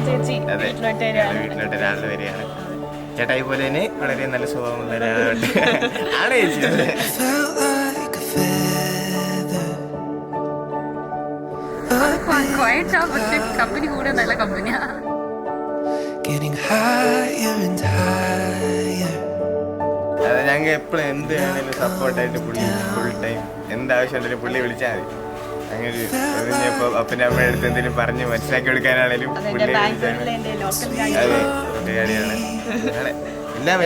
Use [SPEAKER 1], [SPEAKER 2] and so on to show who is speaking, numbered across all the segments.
[SPEAKER 1] വീട്ടിലോട്ട് രാവിലെ വരികയാണ്. ചേട്ടായി പോലെ തന്നെ വളരെ നല്ല സ്വഭാവമുള്ള ആണ് ചേച്ചി.
[SPEAKER 2] കമ്പനി കൂടെ നല്ല കമ്പനിയാ.
[SPEAKER 1] ഞങ്ങൾ എപ്പോഴും എന്ത് വേണേലും സപ്പോർട്ടായിട്ട് പുള്ളി ഫുൾ ടൈം എന്താവശ്യമുണ്ടെങ്കിലും പുള്ളി വിളിച്ചാൽ മതി. അങ്ങനെ ഇപ്പോൾ അപ്പൻ്റെ അമ്മയുടെ അടുത്ത് എന്തെങ്കിലും പറഞ്ഞ് മനസ്സിലാക്കി കൊടുക്കാനാണേലും പുള്ളി അതെ കൂട്ടുകാരിയാണ്. എല്ലാം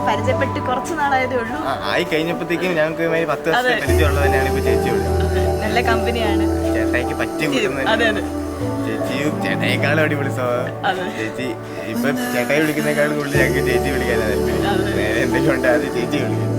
[SPEAKER 2] പരിചയപ്പെട്ട് കുറച്ച് നാളായതേ ഉള്ളൂ.
[SPEAKER 1] ആയി കഴിഞ്ഞപ്പോഴത്തേക്കും ഞങ്ങൾക്ക് 10 വർഷം പരിചയമുള്ളതന്നെയാണ് ഇപ്പൊ ചേച്ചിയോട്.
[SPEAKER 2] നല്ല കമ്പനിയാണ്.
[SPEAKER 1] ചേട്ടായിക്ക് പറ്റി കൂടുന്നത് ചേച്ചിയും ചേട്ടായിക്കാളും അടിപൊളി സ്വഭാവം. ചേച്ചി ഇപ്പൊ ചേട്ടായി വിളിക്കുന്നേക്കാളും കൂടുതൽ ഞങ്ങൾക്ക് ചേച്ചി വിളിക്കാനാണ് താല്പര്യം. നേരെ എന്തെങ്കിലും ഉണ്ട് അത് ചേച്ചി വിളിക്കും.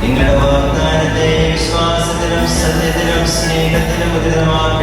[SPEAKER 3] നിങ്ങളുടെ വാഗ്ദാനത്തെ വിശ്വാസത്തിലും സത്യത്തിലും സ്നേഹത്തിലും ഉചിതമാക്കി